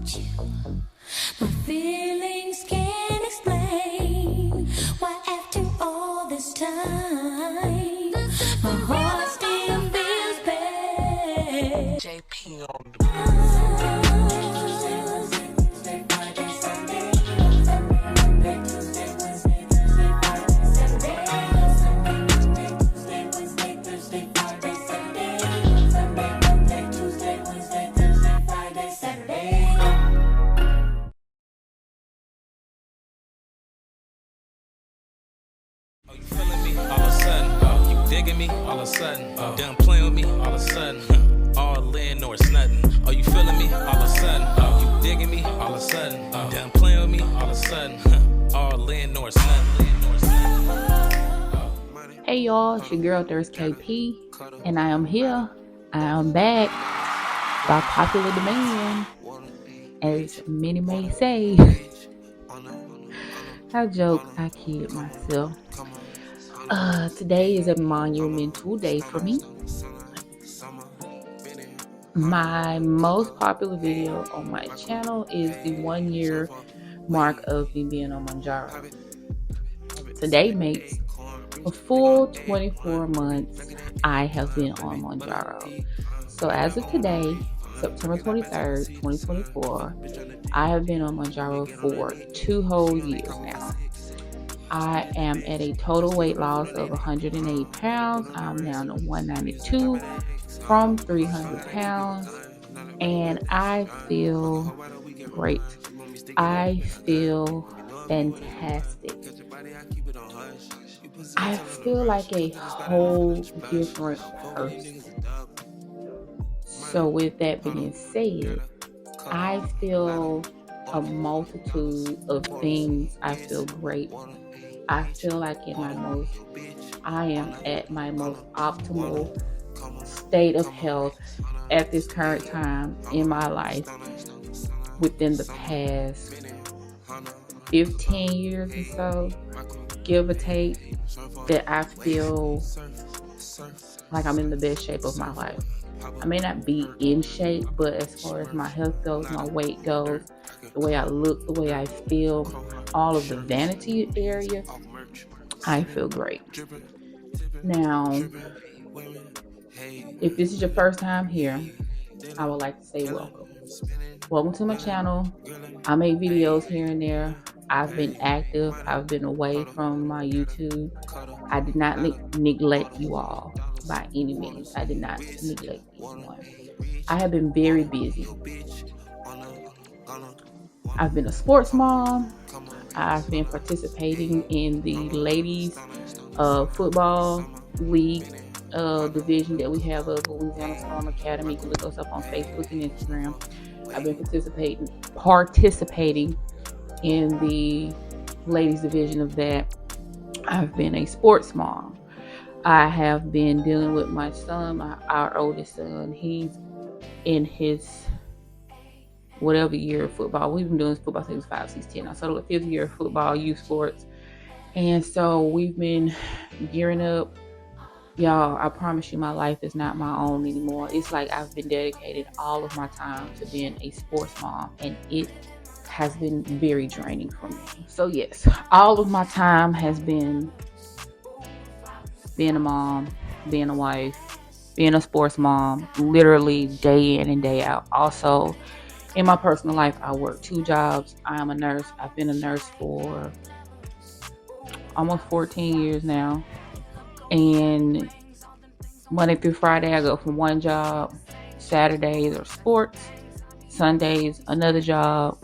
much. My feelings can't explain why after all this time my heart still feels pain. JP on the You feeling me? All of a sudden, you digging me? All of a sudden, done playing with me? All of a sudden, all in or it's nothing. Are you feeling me? All of a sudden, you digging me? All of a sudden, done playing with me? All of a sudden, all in or it's nothing. Hey y'all, it's your girl Thirst KP, and I am here. I am back by popular demand, as many may say. I joke, I kid myself. Today is a monumental day for me. My most popular video on my channel is the 1 year mark of me being on Mounjaro. Today makes a full 24 months I have been on Mounjaro. So as of today, September 23rd, 2024, I have been on Mounjaro for 2 whole years now. I am at a total weight loss of 108 pounds. I'm down to 192 from 300 pounds. And I feel great. I feel fantastic. I feel like a whole different person. So with that being said, I feel a multitude of things. I feel great. I feel like I am at my most optimal state of health at this current time in my life within the past 15 years or so, give or take, that I feel like I'm in the best shape of my life. I may not be in shape, but as far as my health goes, my weight goes, the way I look, the way I feel, all of the vanity area, I feel great. Now, if this is your first time here, I would like to say welcome. Welcome to my channel. I make videos here and there. I've been active. I've been away from my YouTube. I did not neglect you all by any means. I did not neglect anyone. I have been very busy. I've been a sports mom. I've been participating in the ladies football league division that we have of Louisiana Storm Academy. You can look us up on Facebook and Instagram. I've been participating in the ladies division of that. I've been a sports mom. I have been dealing with my son, our oldest son. He's in his whatever year of football. We've been doing football since he was 5, 6, 10. So the 5th year of football, youth sports. And so we've been gearing up. Y'all, I promise you my life is not my own anymore. It's like I've been dedicated all of my time to being a sports mom, and it has been very draining for me. So yes, all of my time has been being a mom, being a wife, being a sports mom, literally day in and day out. Also, in my personal life, I work 2 jobs. I am a nurse. I've been a nurse for almost 14 years now. And Monday through Friday, I go from one job. Saturdays are sports. Sundays, another job.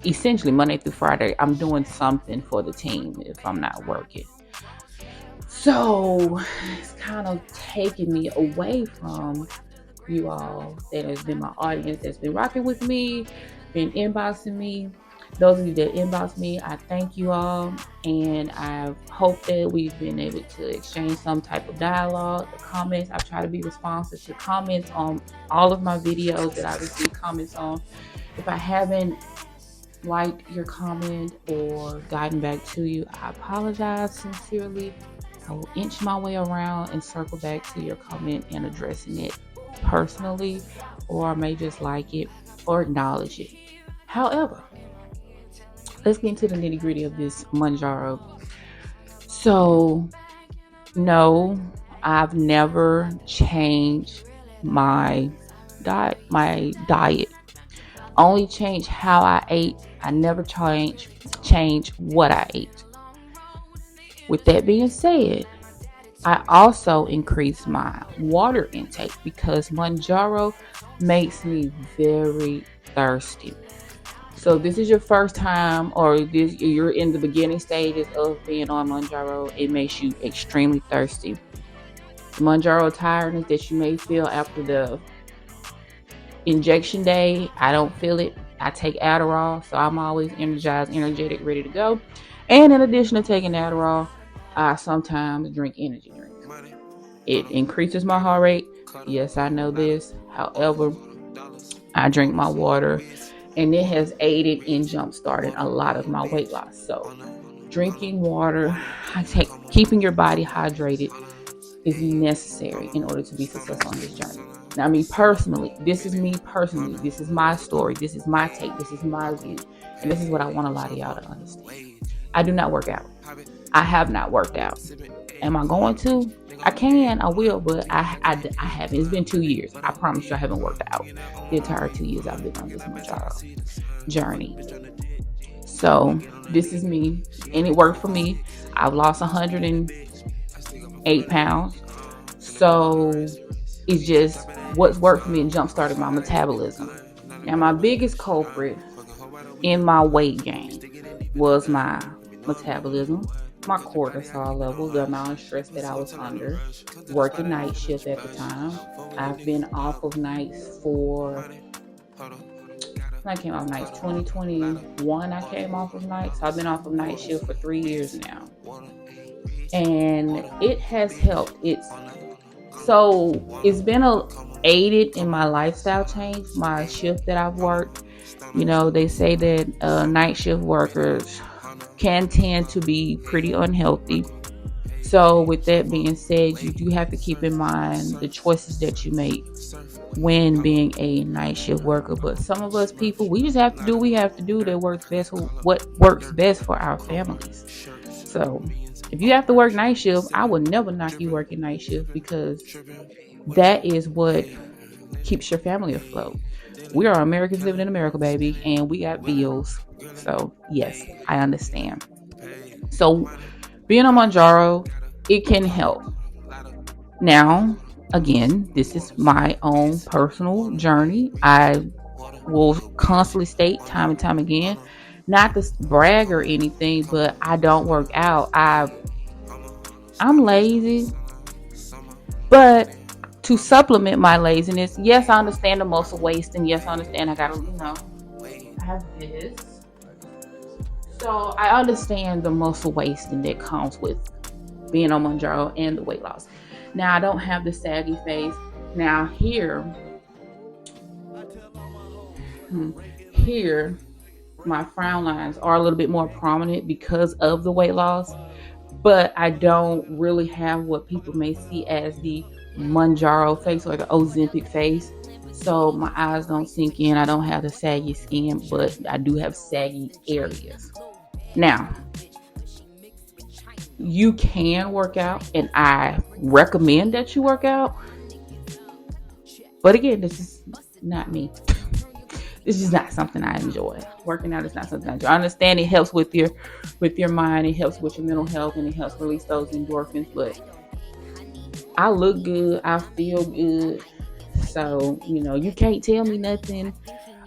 Essentially Monday through Friday, I'm doing something for the team if I'm not working. So it's kind of taking me away from you all that has been my audience, that's been rocking with me, been inboxing me. Those of you that inbox me, I thank you all, and I hope that we've been able to exchange some type of dialogue. The comments, I try to be responsive to comments on all of my videos that I receive comments on. If I haven't liked your comment or gotten back to you, I apologize sincerely. I will inch my way around and circle back to your comment and addressing it personally or I may just like it or acknowledge it. However, let's get into the nitty gritty of this Mounjaro. So, no, I've never changed my diet. Only changed how I ate. I never change what I ate. With that being said, I also increased my water intake because Mounjaro makes me very thirsty. So this is your first time, or you're in the beginning stages of being on Mounjaro, it makes you extremely thirsty. Mounjaro tiredness that you may feel after the injection day, I don't feel it. I take Adderall, so I'm always energized, energetic, ready to go. And in addition to taking Adderall, I sometimes drink energy drinks. It increases my heart rate. Yes, I know this. However, I drink my water, and it has aided in jump-starting a lot of my weight loss. So drinking water, keeping your body hydrated is necessary in order to be successful on this journey. Now, this is my story, this is my take, this is my view, and this is what I want a lot of y'all to understand. I do not work out. I have not worked out. Am I going to? I can, I will, but I haven't. It's been 2 years. I promise you I haven't worked out the entire 2 years I've been on this Mounjaro journey. So this is me, and it worked for me. I've lost 108 pounds. So it's just what's worked for me and jump-started my metabolism. Now, my biggest culprit in my weight gain was my metabolism, my cortisol level, the amount of stress that I was under, working night shift at the time. I've been off of nights I came off nights 2021. I came off of nights. So I've been off of night shift for 3 years now, and it has helped. It's been aided in my lifestyle change, my shift that I've worked. They say that night shift workers can tend to be pretty unhealthy. So with that being said, you do have to keep in mind the choices that you make when being a night shift worker. But some of us people, we just have to do what we have to do what works best for our families. So if you have to work night shift, I would never knock you working night shift, because that is what keeps your family afloat. We are Americans living in America, baby, and we got bills. So yes, I understand. So being on Mounjaro, it can help. Now, again, this is my own personal journey. I will constantly state time and time again, not to brag or anything, but I don't work out. I'm lazy, but to supplement my laziness, yes, I understand the muscle waste, and yes, I understand I gotta, I have this. So I understand the muscle wasting that comes with being on Mounjaro and the weight loss. Now, I don't have the saggy face. Now here, my frown lines are a little bit more prominent because of the weight loss, but I don't really have what people may see as the Mounjaro face or the Ozempic face. So my eyes don't sink in. I don't have the saggy skin, but I do have saggy areas. Now, you can work out, and I recommend that you work out. But again, this is not me. This is not something I enjoy. Working out is not something I enjoy. I understand it helps with your mind, it helps with your mental health, and it helps release those endorphins. But I look good, I feel good. So, you can't tell me nothing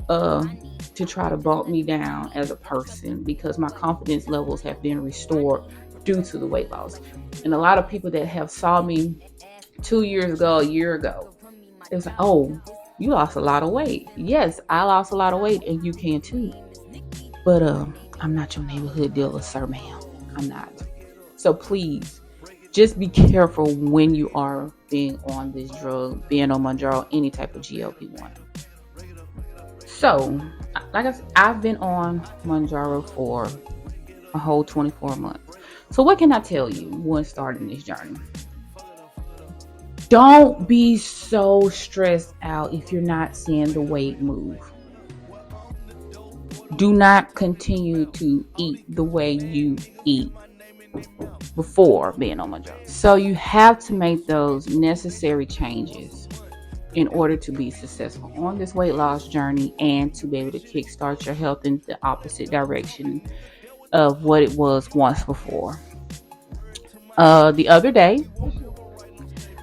to try to bump me down as a person, because my confidence levels have been restored due to the weight loss. And a lot of people that have saw me 2 years ago, a year ago, it was like, oh, you lost a lot of weight. Yes, I lost a lot of weight, and you can too. But I'm not your neighborhood dealer, sir, ma'am. I'm not. So please, just be careful when you are being on this drug, being on Mounjaro, any type of GLP-1. So, like I said, I've been on Mounjaro for a whole 24 months. So what can I tell you when starting this journey? Don't be so stressed out if you're not seeing the weight move. Do not continue to eat the way you eat before being on Mounjaro. So you have to make those necessary changes in order to be successful on this weight loss journey and to be able to kickstart your health in the opposite direction of what it was once before. The other day,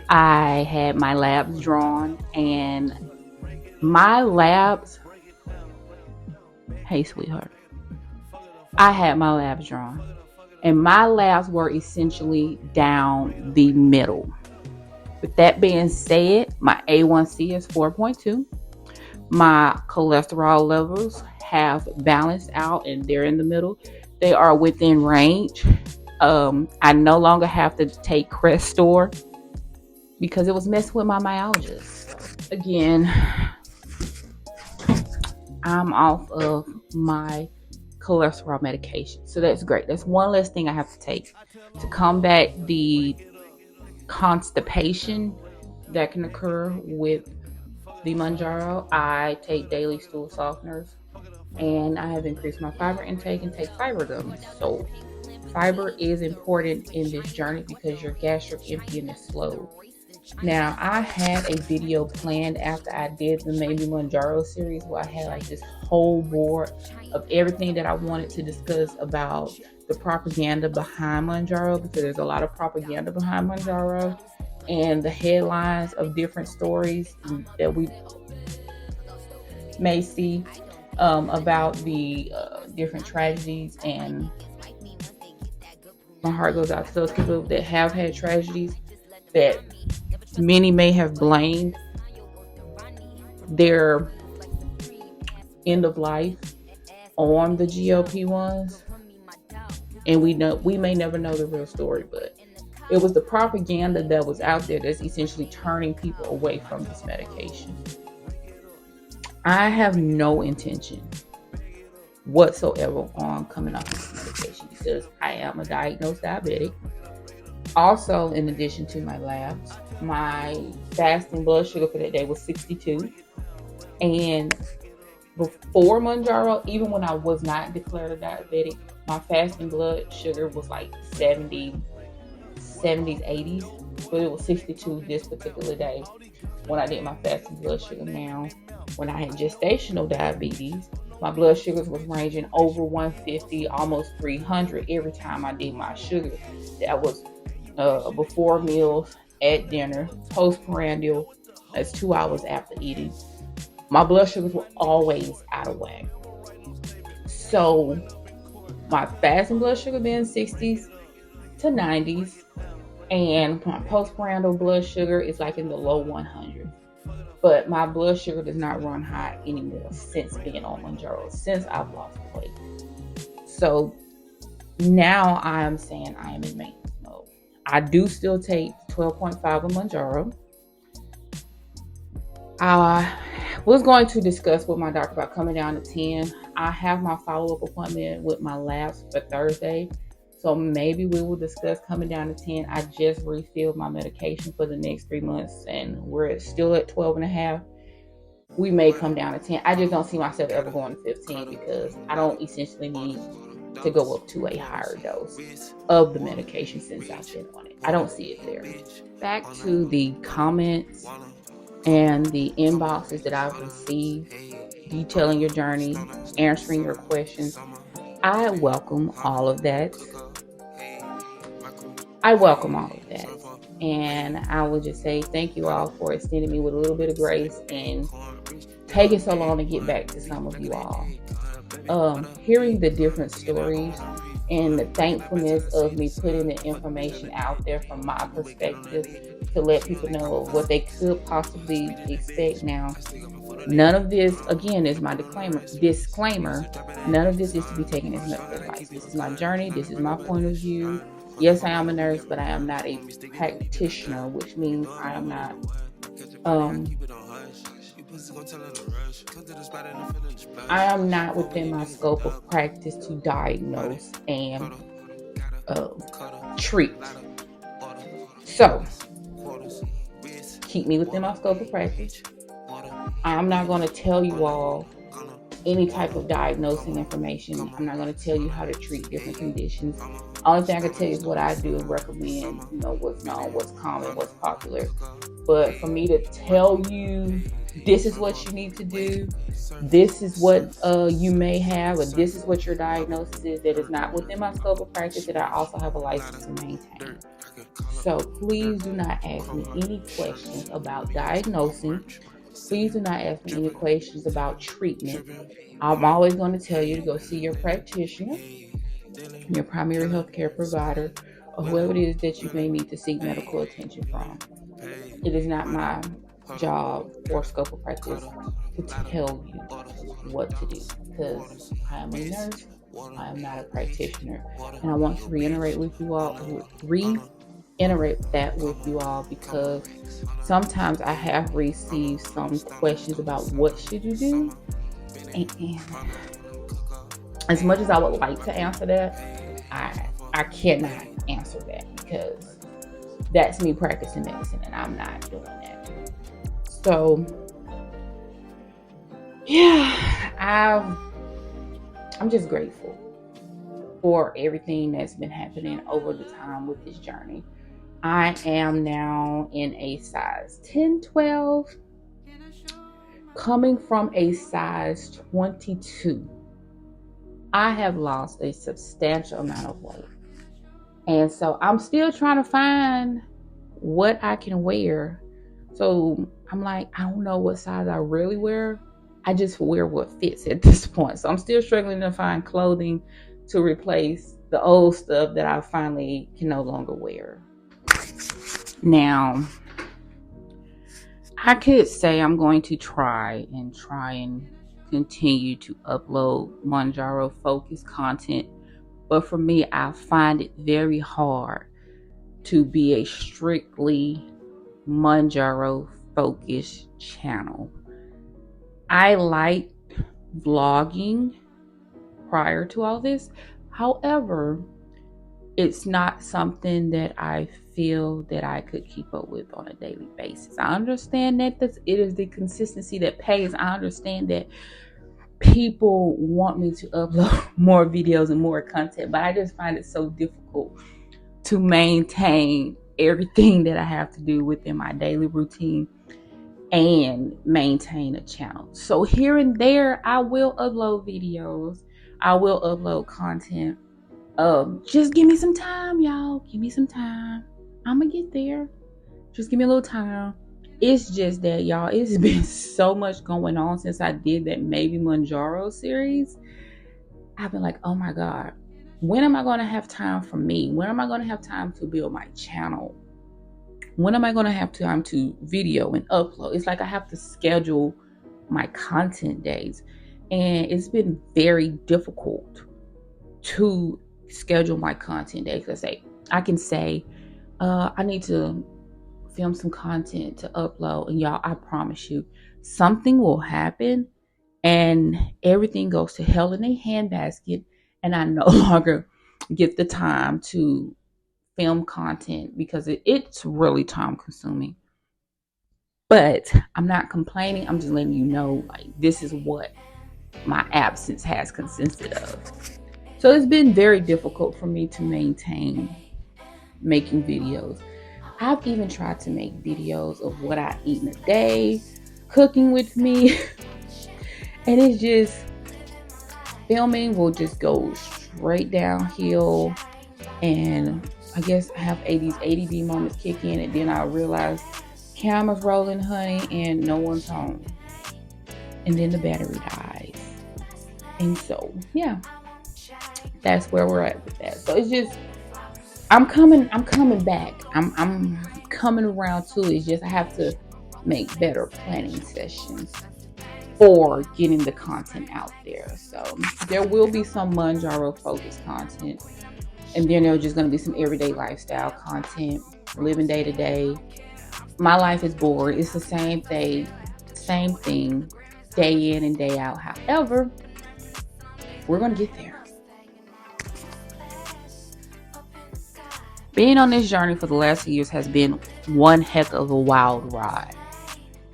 I had my labs drawn, and my labs, hey sweetheart, I had my labs drawn, and my labs were essentially down the middle. With that being said, my A1C is 4.2. My cholesterol levels have balanced out and they're in the middle. They are within range. I no longer have to take Crestor because it was messing with my myalgia. Again, I'm off of my cholesterol medication. So that's great. That's one less thing I have to take to combat the constipation that can occur with the Mounjaro. I take daily stool softeners, and I have increased my fiber intake and take fiber gummies. So fiber is important in this journey because your gastric emptying is slow. Now, I had a video planned after I did the Maybe Mounjaro series where I had like this whole board of everything that I wanted to discuss about the propaganda behind Mounjaro, because there's a lot of propaganda behind Mounjaro and the headlines of different stories that we may see about the different tragedies. And my heart goes out to those people that have had tragedies that many may have blamed their end of life on the GLP-1s, and we may never know the real story, but it was the propaganda that was out there that's essentially turning people away from this medication. I have no intention whatsoever on coming off this medication because I am a diagnosed diabetic. Also, in addition to my labs, my fasting blood sugar for that day was 62. And before Mounjaro, even when I was not declared a diabetic, my fasting blood sugar was like 70s, 80s, but it was 62 this particular day when I did my fasting blood sugar. Now, when I had gestational diabetes, my blood sugars was ranging over 150, almost 300 every time I did my sugar. That was before meals, at dinner, postprandial, that's 2 hours after eating. My blood sugars were always out of whack. So my fasting blood sugar being 60s to 90s, and my postprandial blood sugar is like in the low 100s. But my blood sugar does not run high anymore since being on Mounjaro, since I've lost weight. So now I am saying I am in maintenance mode. I do still take 12.5 of Mounjaro. I was going to discuss with my doctor about coming down to 10. I have my follow-up appointment with my labs for Thursday. So maybe we will discuss coming down to 10. I just refilled my medication for the next 3 months and we're still at 12.5. We may come down to 10. I just don't see myself ever going to 15 because I don't essentially need to go up to a higher dose of the medication since I've been on it. I don't see it there. Back to the comments and the inboxes that I've received detailing your journey, answering your questions. I welcome all of that. And I will just say thank you all for extending me with a little bit of grace and taking so long to get back to some of you all. Hearing the different stories and the thankfulness of me putting the information out there from my perspective to let people know what they could possibly expect. Now, none of this, again, is my disclaimer. None of this is to be taken as medical advice. This is my journey. This is my point of view. Yes, I am a nurse, but I am not a practitioner, which means I am not within my scope of practice to diagnose and treat. So, keep me within my scope of practice. I'm not going to tell you all any type of diagnosing information. I'm not going to tell you how to treat different conditions. Only thing I can tell you is what I do and recommend, what's known, what's common, what's popular. But for me to tell you this is what you need to do, this is what you may have, or this is what your diagnosis is, that is not within my scope of practice, that I also have a license to maintain. So please do not ask me any questions about diagnosing. Please do not ask me any questions about treatment. I'm always going to tell you to go see your practitioner, your primary health care provider, or whoever it is that you may need to seek medical attention from. It is not my job or scope of practice to tell you what to do, because I am a nurse, I am not a practitioner. And I want to reiterate that with you all, because sometimes I have received some questions about what should you do, and as much as I would like to answer that, I cannot answer that, because that's me practicing medicine and I'm not doing that. So yeah, I'm just grateful for everything that's been happening over the time with this journey. I am now in a size 10, 12, coming from a size 22. I have lost a substantial amount of weight. And so I'm still trying to find what I can wear. So I'm like, I don't know what size I really wear. I just wear what fits at this point. So I'm still struggling to find clothing to replace the old stuff that I finally can no longer wear. Now, I could say I'm going to try and continue to upload Mounjaro focused content. But for me, I find it very hard to be a strictly Mounjaro focused channel. I liked vlogging prior to all this. However, it's not something that I feel that I could keep up with on a daily basis. I understand that it is the consistency that pays. I understand that people want me to upload more videos and more content, but I just find it so difficult to maintain everything that I have to do within my daily routine and maintain a channel. So here and there, I will upload videos. I will upload content. Just give me some time, y'all. Give me some time. I'm gonna get there. Just give me a little time. It's just that, y'all, it's been so much going on since I did that Maybe Mounjaro series. I've been like, oh my God, when am I going to have time for me? When am I going to have time to build my channel? When am I going to have time to video and upload? It's like I have to schedule my content days. And it's been very difficult to schedule my content days. I can say, I need to film some content to upload, and y'all, I promise you, something will happen and everything goes to hell in a handbasket, and I no longer get the time to film content because it's really time consuming. But I'm not complaining. I'm just letting you know, like, this is what my absence has consisted of. So it's been very difficult for me to maintain making videos. I've even tried to make videos of what I eat in a day, cooking with me, and it's just, filming will just go straight downhill, and I guess I have these ADD moments kick in, and then I realize camera's rolling, honey, and no one's home, and then the battery dies. And so, yeah, that's where we're at with that. So it's just, I'm coming back. I'm coming around to it. It's just I have to make better planning sessions for getting the content out there. So there will be some Mounjaro focused content, and then there's just going to be some everyday lifestyle content, living day to day. My life is boring. It's the same thing, day in and day out. However, we're going to get there. Being on this journey for the last few years has been one heck of a wild ride.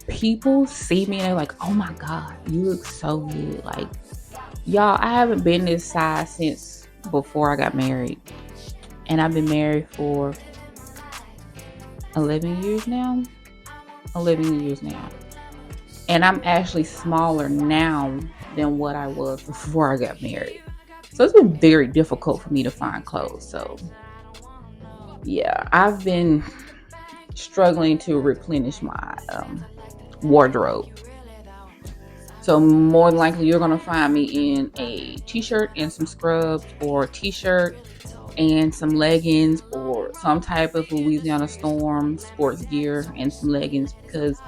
People see me and they're like, oh my God, you look so good. Like, y'all, I haven't been this size since before I got married. And I've been married for 11 years now. 11 years now. And I'm actually smaller now than what I was before I got married. So it's been very difficult for me to find clothes. So yeah, I've been struggling to replenish my wardrobe. So more than likely you're gonna find me in a t-shirt and some scrubs, or a t-shirt and some leggings, or some type of Louisiana Storm sports gear and some leggings, because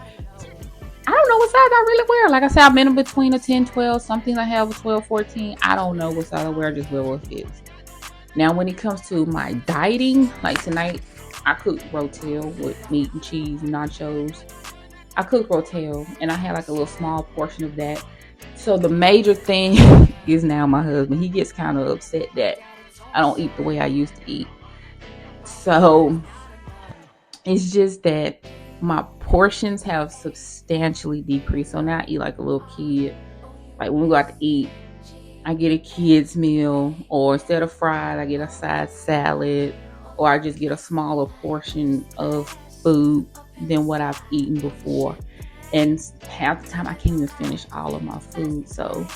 I don't know what size I really wear. Like I said, I've been in between a 10, 12. Some things I have a 12, 14. I don't know what size I wear. I just wear what fits. Now, when it comes to my dieting, like tonight, I cooked rotel with meat and cheese and nachos. I cooked rotel, and I had like a little small portion of that. So the major thing is now my husband. He gets kind of upset that I don't eat the way I used to eat. So it's just that my portions have substantially decreased. So now I eat like a little kid. Like when we go out to eat, I get a kid's meal, or instead of fries, I get a side salad, or I just get a smaller portion of food than what I've eaten before. And half the time I can't even finish all of my food. So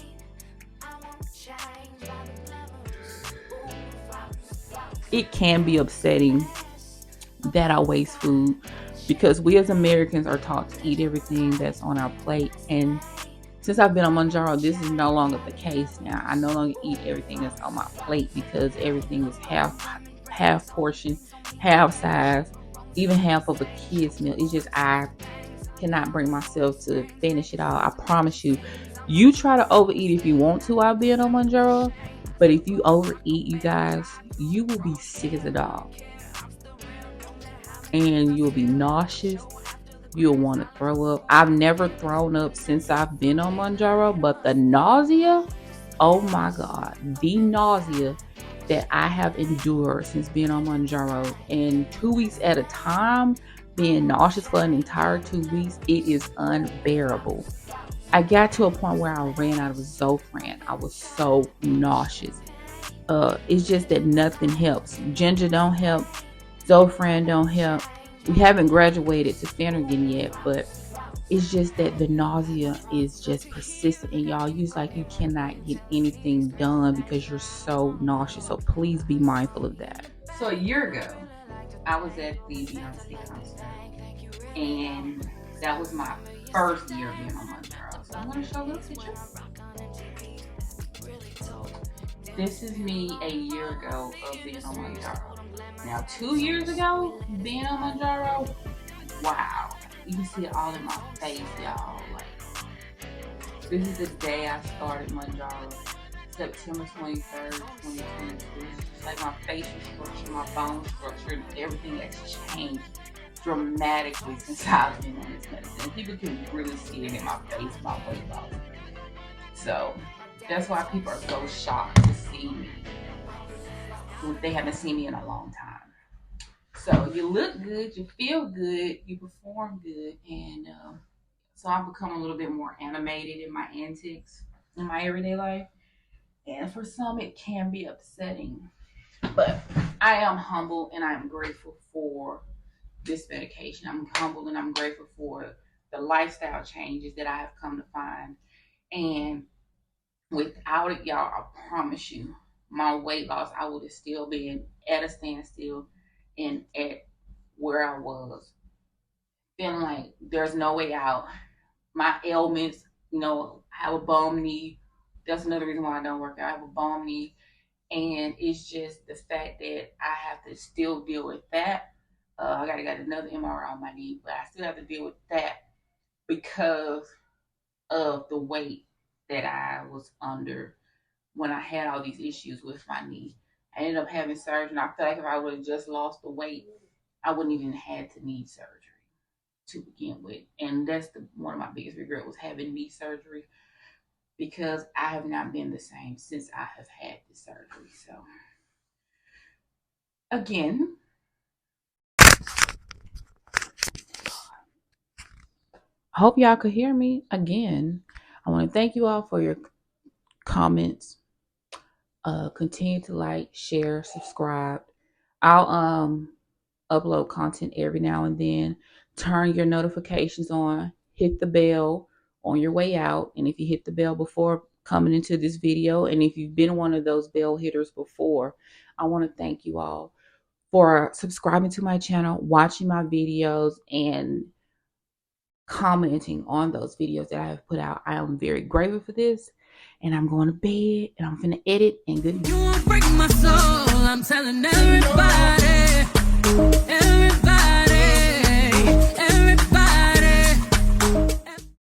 it can be upsetting that I waste food, because we as Americans are taught to eat everything that's on our plate. And since I've been on Mounjaro, this is no longer the case now. I no longer eat everything that's on my plate, because everything is half portion, half size, even half of a kid's meal. It's just I cannot bring myself to finish it all. I promise you. You try to overeat if you want to while being on Mounjaro, but if you overeat, you guys, you will be sick as a dog. And you'll be nauseous. You'll want to throw up. I've never thrown up since I've been on Mounjaro, but the nausea, oh my God, the nausea that I have endured since being on Mounjaro, and 2 weeks at a time, being nauseous for an entire 2 weeks, it is unbearable. I got to a point where I ran out of Zofran. I was so nauseous. It's just that nothing helps. Ginger don't help. Zofran don't help. We haven't graduated to Phenergan yet, but it's just that the nausea is just persistent, and y'all, you like you cannot get anything done because you're so nauseous. So please be mindful of that. So a year ago, I was at the Beyonce concert, and that was my first year being on Mounjaro. So I'm going to show a little picture. This is me a year ago of being on Mounjaro. Now, 2 years ago, being on Mounjaro, wow. You can see it all in my face, y'all. Like, this is the day I started Mounjaro, September 23rd, 2022. It's like my facial structure, my bone structure, everything has changed dramatically since I've been on this medicine. People can really see it in my face, my weight loss. So that's why people are so shocked to see me. They haven't seen me in a long time. So you look good, you feel good, you perform good, and so I've become a little bit more animated in my antics in my everyday life. And for some, it can be upsetting, but I am humble and I'm grateful for this medication. I'm humble and I'm grateful for the lifestyle changes that I have come to find. And without it, y'all, I promise you, my weight loss, I would have still been at a standstill and at where I was, feeling like there's no way out. My ailments, I have a bum knee. That's another reason why I don't work out. I have a bum knee, and it's just the fact that I have to still deal with that. I got to get another MRI on my knee, but I still have to deal with that because of the weight that I was under when I had all these issues with my knee. I ended up having surgery, and I feel like if I would have just lost the weight, I wouldn't even had to need surgery to begin with. And that's one of my biggest regrets, was having knee surgery, because I have not been the same since I have had the surgery. So again, I hope y'all could hear me again. I want to thank you all for your comments. Continue to like, share, subscribe. I'll upload content every now and then. Turn your notifications on. Hit the bell on your way out. And if you hit the bell before coming into this video, and if you've been one of those bell hitters before, I want to thank you all for subscribing to my channel, watching my videos, and commenting on those videos that I have put out. I am very grateful for this. And I'm going to bed and I'm finna edit, and good night. You won't break my soul, I'm telling everybody, everybody.